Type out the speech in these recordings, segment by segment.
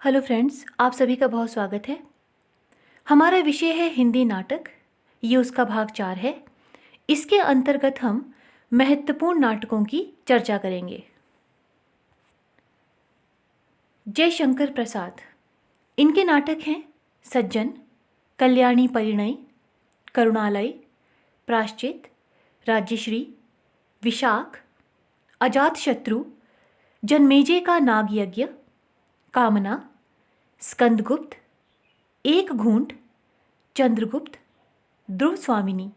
Hello friends, आप सभी का बहुत स्वागत है। हमारा विषय है हिंदी नाटक। ये उसका भाग 4 है। इसके अंतर्गत हम महत्वपूर्ण नाटकों की चर्चा करेंगे। जयशंकर प्रसाद, इनके नाटक हैं सज्जन, कल्याणी परिणय, करुणालय, प्राश्चित, राज्यश्री, विशाख, अजातशत्रु, जन्मेजय का नाग यज्ञ, कामना, स्कंदगुप्त, एक घूंट, चंद्रगुप्त, ध्रुव स्वामिनी।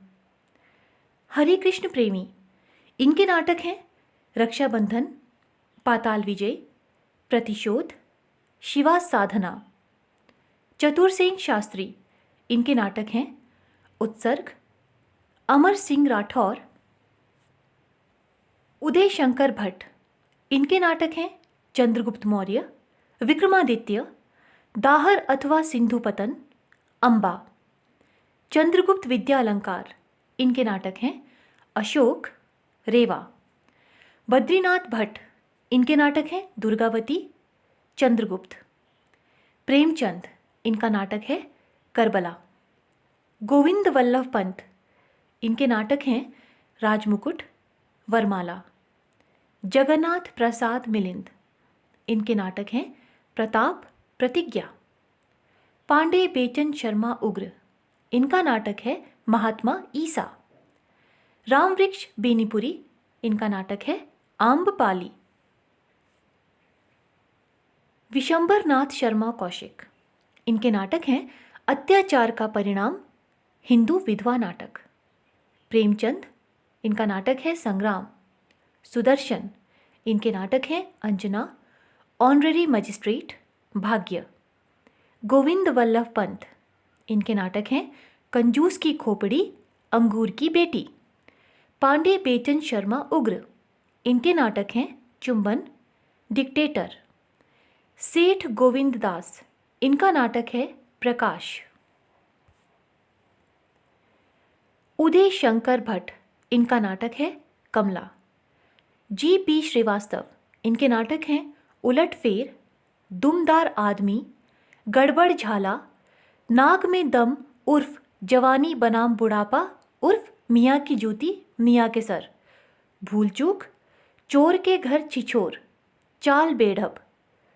हरे कृष्ण प्रेमी, इनके नाटक हैं रक्षाबंधन, पाताल विजय, प्रतिशोध, शिवा साधना। चतुरसेन शास्त्री, इनके नाटक हैं उत्सर्ग, अमर सिंह राठौर। उदय शंकर भट्ट, इनके नाटक हैं चंद्रगुप्त मौर्य, विक्रमादित्य, दाहर अथवा सिंधु पतन, अंबा। चंद्रगुप्त विद्यालंकार, इनके नाटक हैं अशोक, रेवा। बद्रीनाथ भट्ट, इनके नाटक हैं दुर्गावती, चंद्रगुप्त। प्रेमचंद, इनका नाटक है करबला। गोविंद वल्लभ पंत, इनके नाटक हैं राजमुकुट, वरमाला। जगन्नाथ प्रसाद मिलिंद, इनके नाटक हैं प्रताप, प्रतिज्ञा। पांडे बेचन शर्मा उग्र, इनका नाटक है महात्मा ईसा। रामवृक्ष बेनीपुरी, इनका नाटक है आम्बपाली। विशंबर नाथ शर्मा कौशिक, इनके नाटक हैं अत्याचार का परिणाम, हिंदू विधवा नाटक। प्रेमचंद, इनका नाटक है संग्राम। सुदर्शन, इनके नाटक हैं अंजना, ऑनररी मजिस्ट्रेट, भाग्य। गोविंद वल्लभ पंत, इनके नाटक हैं कंजूस की खोपड़ी, अंगूर की बेटी। पांडे बेचन शर्मा उग्र, इनके नाटक हैं चुंबन, डिक्टेटर। सेठ गोविंद दास, इनका नाटक है प्रकाश। उदय शंकर भट्ट, इनका नाटक है कमला। जी.पी. श्रीवास्तव, इनके नाटक हैं उलटफेर, दुमदार आदमी, गड़बड़ झाला, नाक में दम उर्फ जवानी बनाम बुढ़ापा उर्फ मियाँ की जूती मियाँ के सर, भूल चूक, चोर के घर छिछोर, चाल बेढप,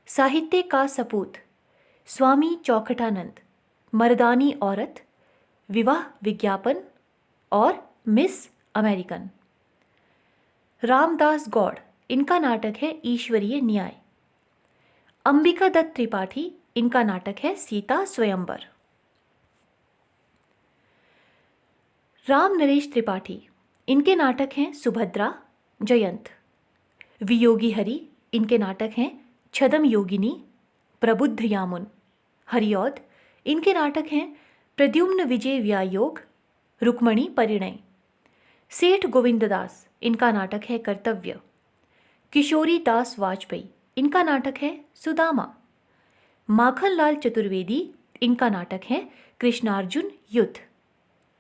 साहित्य का सपूत, स्वामी चौखटानंद, मर्दानी औरत, विवाह विज्ञापन और मिस अमेरिकन। रामदास गौड़, इनका नाटक है ईश्वरीय न्याय। अंबिका दत्त त्रिपाठी, इनका नाटक है सीता स्वयंवर। राम नरेश त्रिपाठी, इनके नाटक हैं सुभद्रा, जयंत। वियोगी हरि, इनके नाटक हैं छदम योगिनी, प्रबुद्ध यामुन। हरिऔध, इनके नाटक हैं प्रद्युम्न विजय व्यायोग, रुक्मणी परिणय। सेठ गोविंददास, इनका नाटक है कर्तव्य। किशोरी दास वाजपेयी, इनका नाटक है सुदामा। माखनलाल चतुर्वेदी, इनका नाटक है कृष्णार्जुन युद्ध।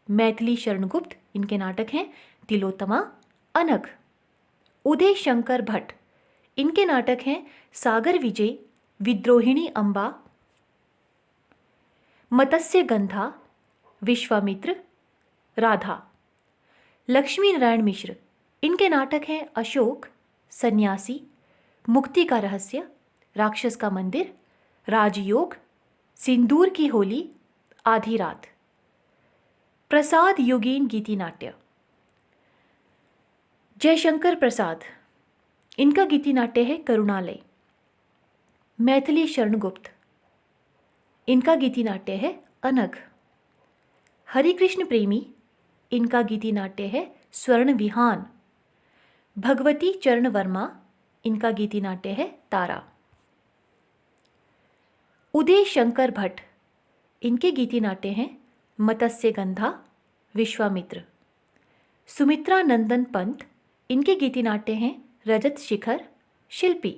मैथिली शरणगुप्त, इनके नाटक हैं तिलोत्तमा, अनघ। उदय शंकर भट्ट, इनके नाटक हैं सागर विजय, विद्रोहिणी अंबा, मत्स्य गंधा, विश्वामित्र, राधा। लक्ष्मी नारायण मिश्र, इनके नाटक हैं अशोक, सन्यासी, मुक्ति का रहस्य, राक्षस का मंदिर, राजयोग, सिंदूर की होली, आधी रात। प्रसाद योगीन गीति नाट्य। जयशंकर प्रसाद, इनका गीति नाट्य है करुणालय। मैथिली शरणगुप्त, इनका गीति नाट्य है अनघ। हरिकृष्ण प्रेमी, इनका गीति नाट्य है स्वर्ण विहान। भगवती चरण वर्मा, इनका गीति नाट्य है तारा। उदय शंकर भट्ट, इनके गीति नाट्य हैं मत्स्य गंधा, विश्वामित्र। सुमित्रा नंदन पंत, इनके गीति नाट्य हैं रजत शिखर, शिल्पी।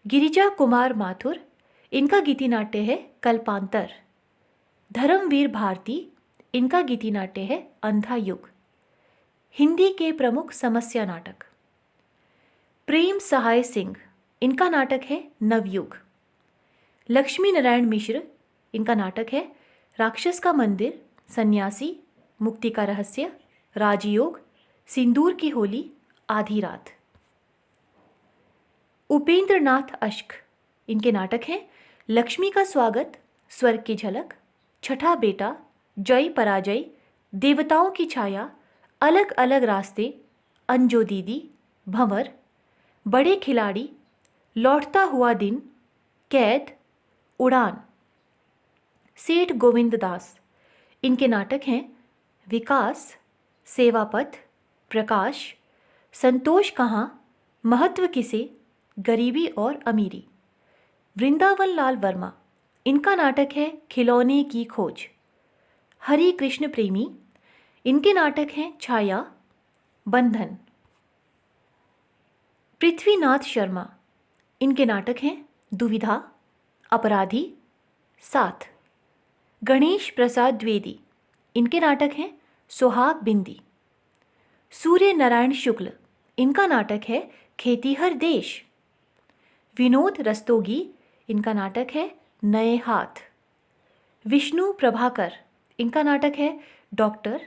गिरिजा कुमार माथुर, इनका गीति नाट्य है कल्पांतर। धर्मवीर भारती, इनका गीति नाट्य है अंधा युग। हिंदी के प्रमुख समस्या नाटक। प्रेम सहाय सिंह, इनका नाटक है नवयुग। लक्ष्मी नारायण मिश्र, इनका नाटक है राक्षस का मंदिर, सन्यासी, मुक्ति का रहस्य, राजयोग, सिंदूर की होली, आधी रात। उपेंद्र नाथ अश्क, इनके नाटक हैं लक्ष्मी का स्वागत, स्वर्ग की झलक, छठा बेटा, जय पराजय, देवताओं की छाया, अलग अलग रास्ते, अंजो दीदी, भंवर, बड़े खिलाड़ी, लौटता हुआ दिन, कैद, उड़ान। सेठ गोविंद दास, इनके नाटक हैं विकास, सेवापथ, प्रकाश, संतोष कहाँ, महत्व किसे, गरीबी और अमीरी। वृंदावन लाल वर्मा, इनका नाटक है खिलौने की खोज। हरि कृष्ण प्रेमी, इनके नाटक हैं छाया, बंधन। पृथ्वीनाथ शर्मा, इनके नाटक हैं दुविधा, अपराधी, साथ। गणेश प्रसाद द्विवेदी, इनके नाटक हैं सुहाग बिंदी। सूर्य नारायण शुक्ल, इनका नाटक है खेतीहर देश। विनोद रस्तोगी, इनका नाटक है नए हाथ। विष्णु प्रभाकर, इनका नाटक है डॉक्टर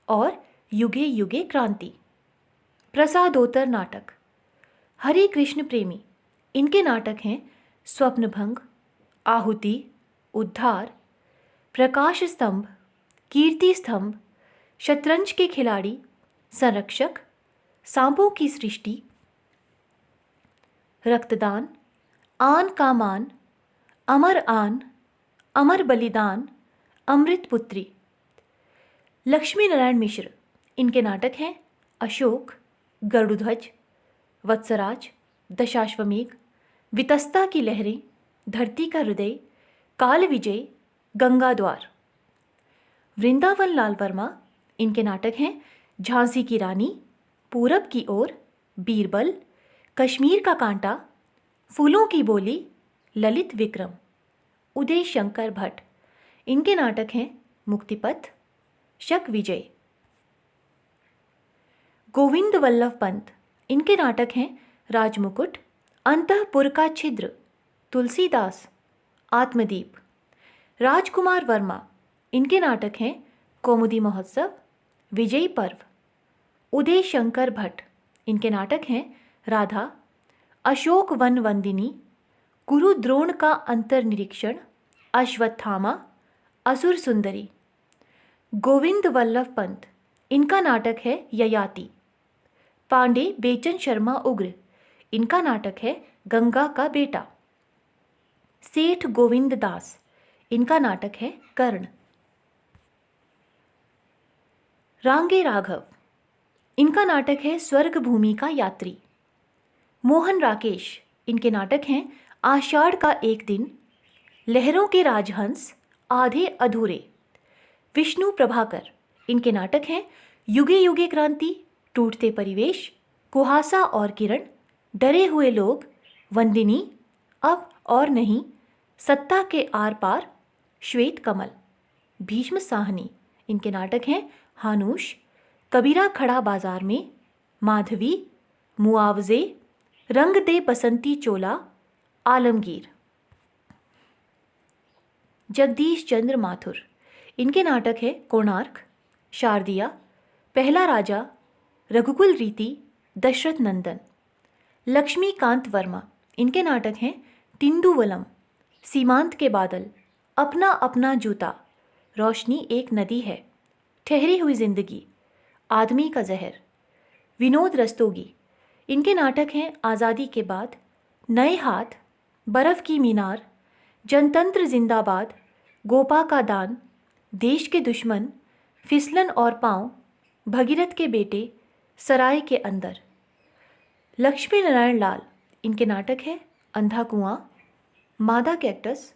और युगे युगे क्रांति। प्रसादोत्तर नाटक। हरि कृष्ण प्रेमी, इनके नाटक हैं स्वप्नभंग, आहुति, उद्धार, प्रकाश स्तंभ, कीर्ति स्तंभ, शतरंज के खिलाड़ी, संरक्षक, सांपों की सृष्टि, रक्तदान, आन का मान, अमर आन, अमर बलिदान, अमृत पुत्री। लक्ष्मी नारायण मिश्र, इनके नाटक हैं अशोक, गरुड़ध्वज, वत्सराज, दशाश्वमेघ, वितस्ता की लहरें, धरती का हृदय, काल विजय, गंगा द्वार। वृंदावन लाल वर्मा, इनके नाटक हैं झांसी की रानी, पूरब की ओर, बीरबल, कश्मीर का कांटा, फूलों की बोली, ललित विक्रम। उदय शंकर भट्ट, इनके नाटक हैं मुक्तिपथ, शक विजय। गोविंद वल्लभ पंत, इनके नाटक हैं राजमुकुट, अंतःपुर का छिद्र, तुलसीदास, आत्मदीप। राजकुमार वर्मा, इनके नाटक हैं कौमुदी महोत्सव, विजयी पर्व। उदय शंकर भट्ट, इनके नाटक हैं राधा, अशोक वन वंदिनी, गुरु द्रोण का अंतर्निरीक्षण, अश्वत्थामा, असुर सुंदरी। गोविंद वल्लभ पंत, इनका नाटक है ययाति। पांडे बेचन शर्मा उग्र, इनका नाटक है गंगा का बेटा। सेठ गोविंद दास, इनका नाटक है कर्ण। रांगे राघव, इनका नाटक है स्वर्ग भूमि का यात्री। मोहन राकेश, इनके नाटक हैं आषाढ़ का एक दिन, लहरों के राजहंस, आधे अधूरे। विष्णु प्रभाकर, इनके नाटक हैं युगे युगे क्रांति, टूटते परिवेश, कुहासा और किरण, डरे हुए लोग, वंदिनी, अब और नहीं, सत्ता के आर पार, श्वेत कमल। भीष्म साहनी, इनके नाटक हैं हानूश, कबीरा खड़ा बाजार में, माधवी, मुआवजे, रंग दे बसंती चोला, आलमगीर। जगदीश चंद्र माथुर, इनके नाटक है कोणार्क, शारदिया, पहला राजा, रघुकुल रीति, दशरथ नंदन। लक्ष्मीकांत वर्मा, इनके नाटक हैं तिंदुवलम, सीमांत के बादल, अपना अपना जूता, रोशनी एक नदी है, ठहरी हुई जिंदगी, आदमी का जहर। विनोद रस्तोगी, इनके नाटक हैं आज़ादी के बाद, नए हाथ, बर्फ़ की मीनार, जनतंत्र जिंदाबाद, गोपा का दान, देश के दुश्मन, फिसलन और पाँव, भगीरथ के बेटे, सराय के अंदर। लक्ष्मी नारायण लाल, इनके नाटक है अंधा कुआं, मादा कैक्टस,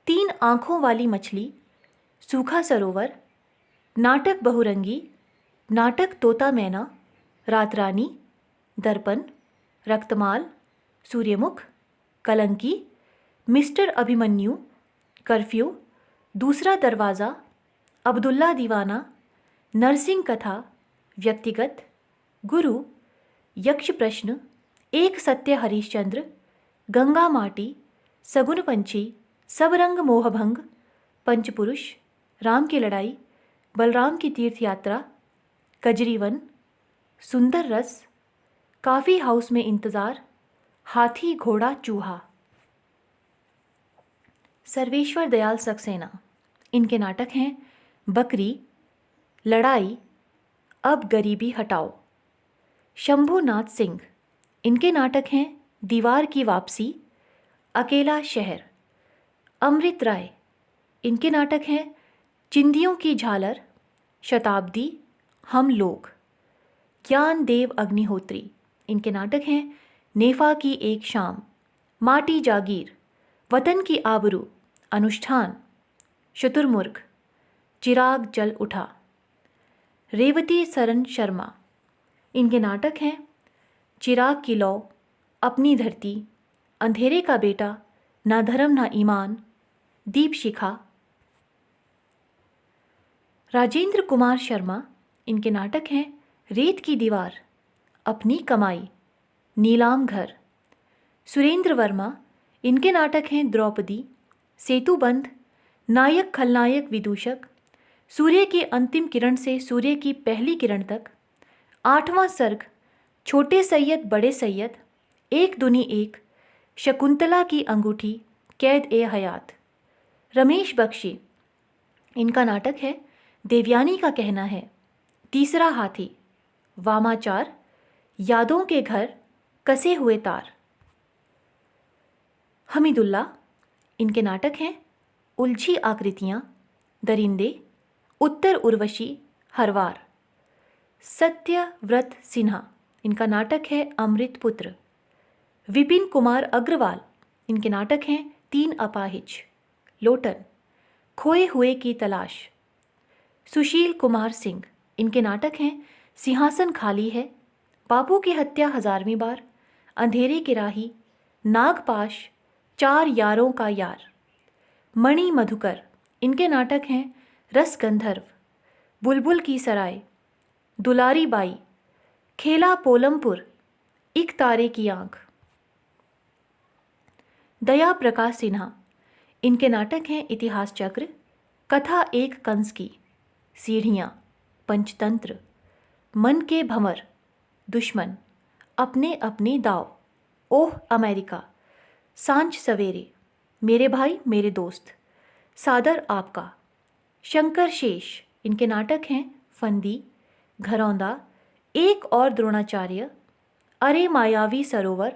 तीन आँखों वाली मछली, सूखा सरोवर, नाटक बहुरंगी, नाटक तोता मैना, रात रानी, दर्पण, रक्तमाल, सूर्यमुख, कलंकी, मिस्टर अभिमन्यु, कर्फ्यू, दूसरा दरवाज़ा, अब्दुल्ला दीवाना, नरसिंह कथा, व्यक्तिगत, गुरु, यक्ष प्रश्न, एक सत्य हरिश्चंद्र, गंगा माटी, सगुन पंछी, सब रंग मोहभंग, पंचपुरुष, राम की लड़ाई, बलराम की तीर्थ यात्रा, कजरीवन, सुंदर रस, काफ़ी हाउस में इंतज़ार, हाथी घोड़ा चूहा। सर्वेश्वर दयाल सक्सेना, इनके नाटक हैं बकरी, लड़ाई, अब गरीबी हटाओ। शंभुनाथ सिंह, इनके नाटक हैं दीवार की वापसी, अकेला शहर। अमृत राय, इनके नाटक हैं चिंदियों की झालर, शताब्दी, हम लोग। ज्ञान देव अग्निहोत्री, इनके नाटक हैं नेफा की एक शाम, माटी जागीर, वतन की आबरू, अनुष्ठान, शुतुरमुर्ग, चिराग जल उठा। रेवती सरन शर्मा, इनके नाटक हैं चिराग की लौ, अपनी धरती, अंधेरे का बेटा, ना धर्म ना ईमान, दीप शिखा। राजेंद्र कुमार शर्मा, इनके नाटक हैं रेत की दीवार, अपनी कमाई, नीलाम घर। सुरेंद्र वर्मा, इनके नाटक हैं द्रौपदी, सेतुबंध, नायक खलनायक विदूषक, सूर्य की अंतिम किरण से सूर्य की पहली किरण तक, आठवां सर्ग, छोटे सैयद बड़े सैयद, एक दुनी एक, शकुंतला की अंगूठी, कैद ए हयात। रमेश बख्शी, इनका नाटक है देवयानी का कहना है, तीसरा हाथी, वामाचार, यादों के घर, कसे हुए तार। हमीदुल्ला, इनके नाटक हैं उलझी आकृतियाँ, दरिंदे, उत्तर उर्वशी, हरवार। सत्यव्रत सिन्हा, इनका नाटक है अमृत पुत्र। विपिन कुमार अग्रवाल, इनके नाटक हैं तीन अपाहिज, लोटन, खोए हुए की तलाश। सुशील कुमार सिंह, इनके नाटक हैं सिंहासन खाली है, बापू की हत्या 1000वीं बार, अंधेरे की राही, नागपाश, चार यारों का यार। मणि मधुकर, इनके नाटक हैं रस गंधर्व, बुलबुल की सराय, दुलारी बाई, खेला पोलमपुर, एक तारे की आंख। दया प्रकाश सिन्हा, इनके नाटक हैं इतिहास चक्र, कथा एक कंस की, सीढ़ियाँ, पंचतंत्र, मन के भंवर, दुश्मन, अपने अपने दाव, ओह अमेरिका, सांझ सवेरे, मेरे भाई मेरे दोस्त, सादर आपका। शंकर शेष, इनके नाटक हैं फंदी, घरौंदा, एक और द्रोणाचार्य, अरे मायावी सरोवर,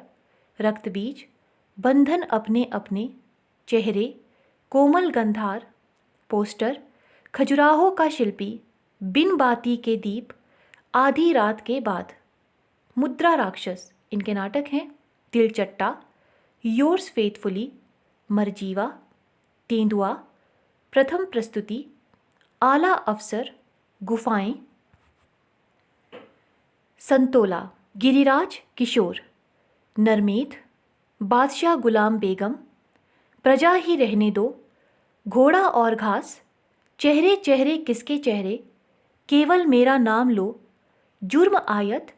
रक्तबीज, बंधन अपने अपने, चेहरे, कोमल गंधार, पोस्टर, खजुराहो का शिल्पी, बिन बाती के दीप, आधी रात के बाद। मुद्रा राक्षस, इनके नाटक हैं तिलचट्टा, योर्स फेथफुली, मरजीवा, तेंदुआ, प्रथम प्रस्तुति, आला अफसर, गुफाएं। संतोला, गिरिराज किशोर, नरमेध, बादशाह गुलाम बेगम, प्रजा ही रहने दो, घोड़ा और घास, चेहरे चेहरे किसके चेहरे, केवल मेरा नाम लो, जुर्म आयत,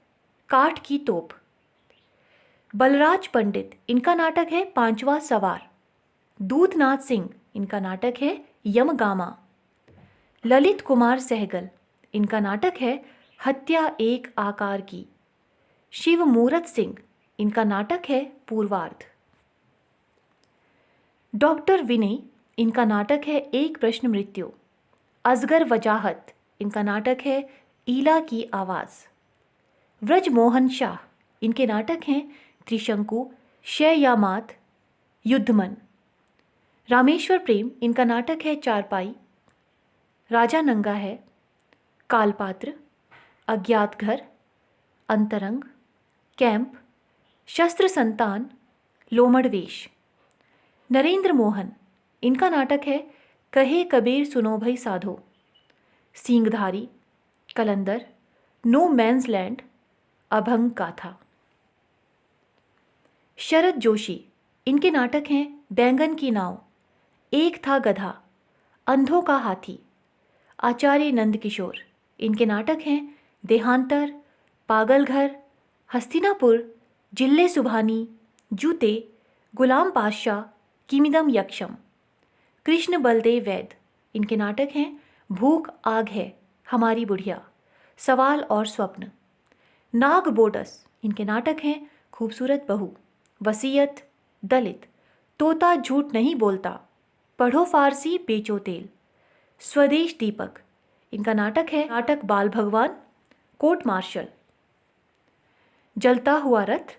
काठ की तोप। बलराज पंडित, इनका नाटक है पांचवा सवार। दूधनाथ सिंह, इनका नाटक है यमगामा। ललित कुमार सहगल, इनका नाटक है हत्या एक आकार की। शिव मूरत सिंह, इनका नाटक है पूर्वार्ध। डॉक्टर विनय, इनका नाटक है एक प्रश्न मृत्यु। असगर वजाहत, इनका नाटक है ईला की आवाज़। व्रजमोहन शाह, इनके नाटक हैं त्रिशंकु, शय या मात, युद्धमन। रामेश्वर प्रेम, इनका नाटक है चारपाई। राजा नंगा है, कालपात्र, अज्ञात घर, अंतरंग, कैंप, शस्त्र संतान, लोमड़वेश। नरेंद्र मोहन, इनका नाटक है कहे कबीर सुनो भई साधो। सींगधारी, कलंदर, नो मैन्स लैंड, अभंग गाथा। शरद जोशी, इनके नाटक हैं बैंगन की नाव, एक था गधा, अंधों का हाथी। आचार्य नंदकिशोर, इनके नाटक हैं देहांतर, पागलघर, हस्तिनापुर, जिले सुभानी, जूते, गुलाम पातशाह किमिदम यक्षम। कृष्ण बलदेव वैद, इनके नाटक हैं भूख आग है, हमारी बुढ़िया, सवाल और स्वप्न। नाग बोडस, इनके नाटक हैं खूबसूरत बहू, वसीयत, दलित, तोता झूठ नहीं बोलता, पढ़ो फारसी बेचो तेल। स्वदेश दीपक, इनका नाटक है नाटक बाल भगवान, कोर्ट मार्शल। जलता हुआ रथ,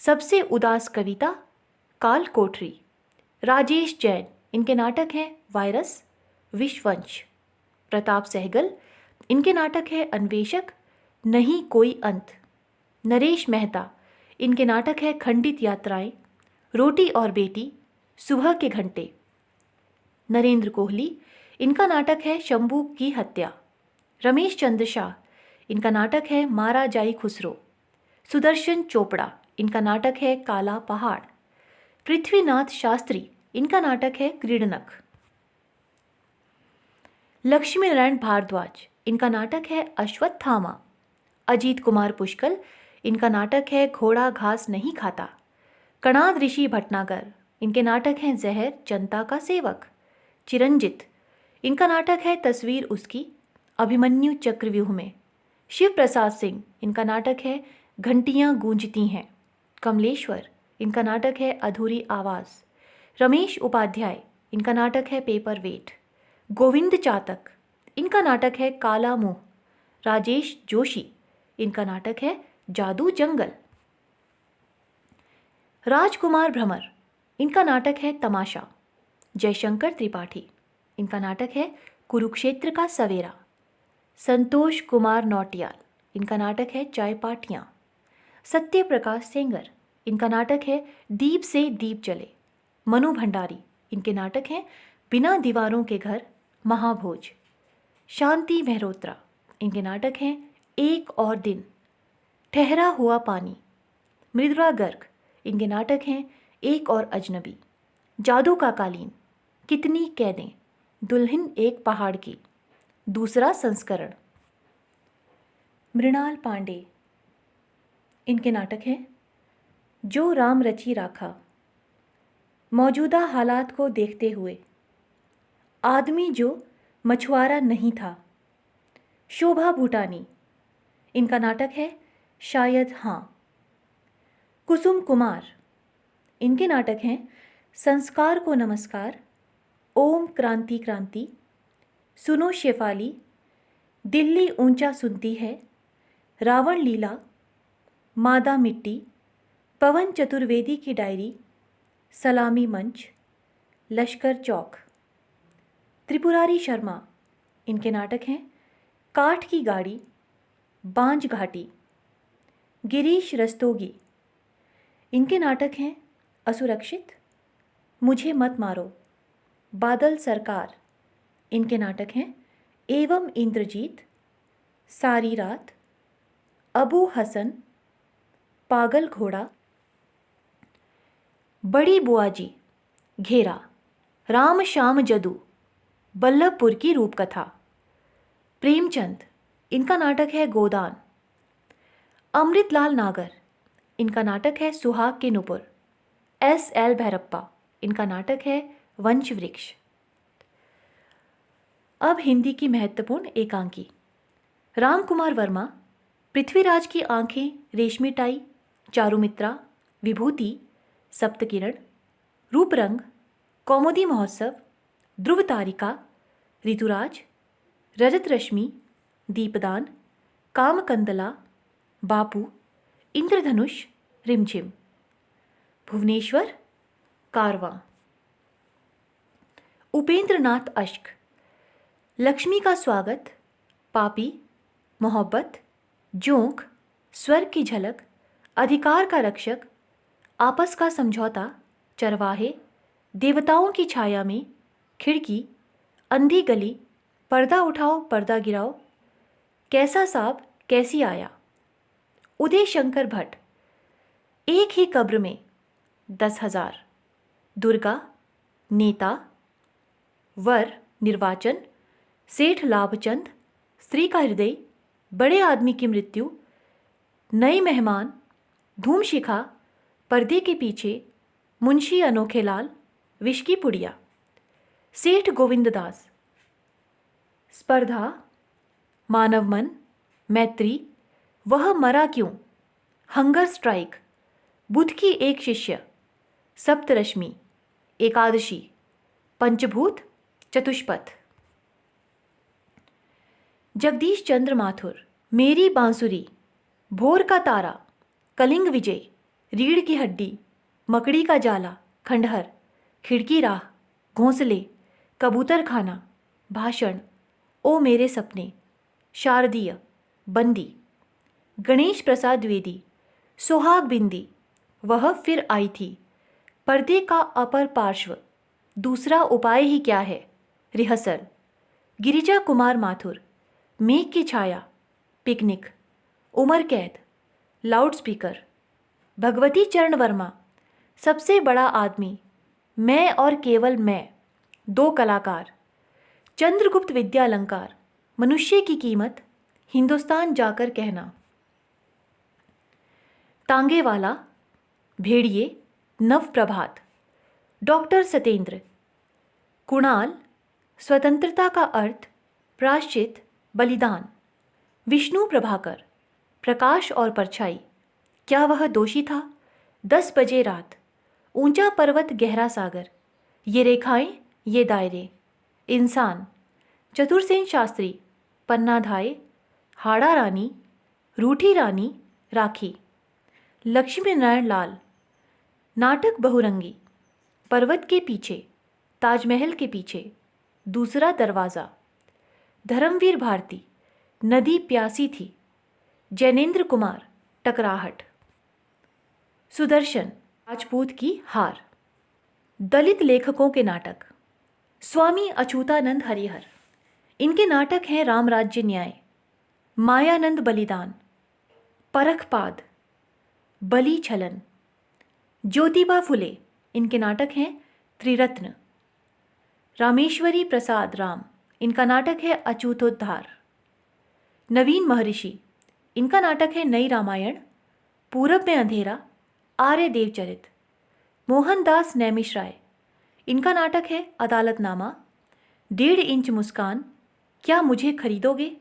सबसे उदास कविता, काल कोठरी। राजेश जैन, इनके नाटक हैं वायरस, विषवंश। प्रताप सहगल, इनके नाटक है अन्वेषक, नहीं कोई अंत। नरेश मेहता, इनके नाटक है खंडित यात्राएं, रोटी और बेटी, सुबह के घंटे। नरेंद्र कोहली, इनका नाटक है शंभू की हत्या। रमेश चंद्र शाह, इनका नाटक है मारा जाई खुसरो। सुदर्शन चोपड़ा, इनका नाटक है काला पहाड़। पृथ्वीनाथ शास्त्री, इनका नाटक है क्रीडनक। लक्ष्मी नारायण भारद्वाज, इनका नाटक है अश्वत्थामा। अजीत कुमार पुष्कल, इनका नाटक है घोड़ा घास नहीं खाता। कणाद ऋषि भटनागर, इनके नाटक हैं जहर जनता का सेवक। चिरंजित, इनका नाटक है तस्वीर उसकी, अभिमन्यु चक्रव्यूह में। शिव प्रसाद सिंह, इनका नाटक है घंटियां गूंजती हैं। कमलेश्वर, इनका नाटक है अधूरी आवाज़। रमेश उपाध्याय, इनका नाटक है पेपर वेट। गोविंद चातक, इनका नाटक है काला मुंह। राजेश जोशी, इनका नाटक है जादू जंगल। राजकुमार भ्रमर, इनका नाटक है तमाशा। जयशंकर त्रिपाठी, इनका नाटक है कुरुक्षेत्र का सवेरा। संतोष कुमार नौटियाल, इनका नाटक है चाय पाटियाँ। सत्य प्रकाश सेंगर, इनका नाटक है दीप से दीप जले। मनु भंडारी, इनके नाटक हैं बिना दीवारों के घर, महाभोज। शांति मेहरोत्रा, इनके नाटक हैं एक और दिन, ठहरा हुआ पानी। मृदुला गर्ग, इनके नाटक हैं एक और अजनबी। जादू का कालीन, कितनी कैदें, दुल्हन एक पहाड़ की, दूसरा संस्करण। मृणाल पांडे, इनके नाटक हैं जो राम रची राखा। मौजूदा हालात को देखते हुए, आदमी जो मछुआरा नहीं था। शोभा भूटानी, इनका नाटक है शायद हाँ। कुसुम कुमार, इनके नाटक हैं संस्कार को नमस्कार, ओम क्रांति क्रांति, सुनो शेफाली, दिल्ली ऊंचा सुनती है, रावण लीला, मादा मिट्टी, पवन चतुर्वेदी की डायरी, सलामी मंच, लश्कर चौक। त्रिपुरारी शर्मा, इनके नाटक हैं काठ की गाड़ी, बांझ घाटी। गिरीश रस्तोगी, इनके नाटक हैं असुरक्षित, मुझे मत मारो। बादल सरकार, इनके नाटक हैं एवं इंद्रजीत, सारी रात, अबू हसन, पागल घोड़ा। बड़ी बुआजी, घेरा, राम श्याम जदू, बल्लभपुर की रूपकथा। प्रेमचंद, इनका नाटक है गोदान। अमृतलाल नागर, इनका नाटक है सुहाग के नुपुर। S.L. भैरप्पा, इनका नाटक है वंश वृक्ष। अब हिंदी की महत्वपूर्ण एकांकी। राम कुमार वर्मा, पृथ्वीराज की आंखें, रेशमी टाई, चारुमित्रा, विभूति, सप्तकिरण, रूपरंग, कौमुदी महोत्सव, ध्रुव तारिका, ऋतुराज, रजत रश्मि, दीपदान, कामकंदला, बापू, इंद्रधनुष, रिमझिम। भुवनेश्वर, कारवां। उपेंद्र नाथ अश्क, लक्ष्मी का स्वागत, पापी, मोहब्बत, जोंक, स्वर्ग की झलक, अधिकार का रक्षक, आपस का समझौता, चरवाहे, देवताओं की छाया में, खिड़की, अंधी गली, पर्दा उठाओ पर्दा गिराओ, कैसा साब कैसी आया। उदय शंकर भट्ट, एक ही कब्र में, 10,000। दुर्गा, नेता, वर, निर्वाचन, सेठ लाभचंद, स्त्री का हृदय, बड़े आदमी की मृत्यु, नए मेहमान, धूमशिखा, पर्दे के पीछे, मुंशी अनोखेलाल, विष की पुड़िया। सेठ गोविंददास, स्पर्धा, मानव मन, मैत्री, वह मरा क्यों, हंगर स्ट्राइक, बुध की एक शिष्य, सप्तरश्मि, एकादशी, पंचभूत, चतुष्पथ। जगदीश चंद्र माथुर, मेरी बांसुरी, भोर का तारा, कलिंग विजय, रीढ़ की हड्डी, मकड़ी का जाला, खंडहर, खिड़की राह, घोंसले, कबूतर खाना, भाषण, ओ मेरे सपने, शारदीय, बंदी। गणेश प्रसाद द्विवेदी, सुहाग बिंदी, वह फिर आई थी, पर्दे का अपर पार्श्व, दूसरा उपाय ही क्या है, रिहर्सल। गिरिजा कुमार माथुर, मेघ की छाया, पिकनिक, उमर कैद, लाउडस्पीकर। भगवती चरण वर्मा, सबसे बड़ा आदमी, मैं और केवल मैं, दो कलाकार। चंद्रगुप्त विद्यालंकार, मनुष्य की कीमत, हिंदुस्तान जाकर कहना। तांगेवाला, भेड़िए, नव प्रभात। डॉक्टर सतेंद्र, कुणाल, स्वतंत्रता का अर्थ, प्रायश्चित, बलिदान। विष्णु प्रभाकर, प्रकाश और परछाई, क्या वह दोषी था, 10 बजे रात, ऊंचा पर्वत गहरा सागर, ये रेखाएं, ये दायरे, इंसान। चतुरसेन शास्त्री, पन्नाधाय, हाड़ा रानी, रूठी रानी, राखी। लक्ष्मी नारायण लाल, नाटक बहुरंगी, पर्वत के पीछे, ताजमहल के पीछे, दूसरा दरवाज़ा। धर्मवीर भारती, नदी प्यासी थी। जैनेन्द्र कुमार, टकराहट। सुदर्शन, राजपूत की हार। दलित लेखकों के नाटक। स्वामी अच्युतानंद हरिहर, इनके नाटक हैं रामराज्य न्याय, मायानंद बलिदान, परखपाद, बलि छलन। ज्योतिबा फुले, इनके नाटक हैं त्रिरत्न। रामेश्वरी प्रसाद राम, इनका नाटक है अच्युतोद्धार। नवीन महर्षि, इनका नाटक है नई रामायण, पूरब में अंधेरा, आर्य देवचरित। मोहनदास नैमिषराय, इनका नाटक है अदालतनामा, 1.5 इंच मुस्कान, क्या मुझे खरीदोगे,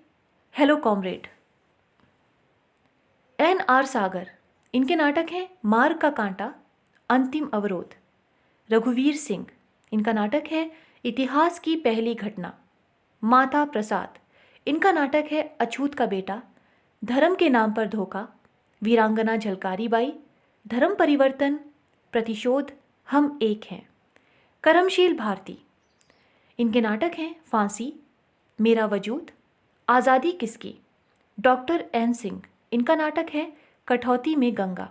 हेलो कॉमरेड। N.R. सागर, इनके नाटक हैं मार्ग का कांटा, अंतिम अवरोध। रघुवीर सिंह, इनका नाटक है इतिहास की पहली घटना। माता प्रसाद, इनका नाटक है अछूत का बेटा, धर्म के नाम पर धोखा। वीरांगना झलकारी बाई, धर्म परिवर्तन, प्रतिशोध, हम एक हैं। करमशील भारती, इनके नाटक हैं फांसी, मेरा वजूद, आज़ादी किसकी। Doctor N. सिंह, इनका नाटक है कठौती में गंगा।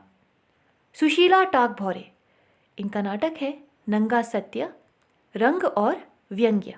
सुशीला टाक भौरे, इनका नाटक है नंगा सत्य, रंग और व्यंग्य।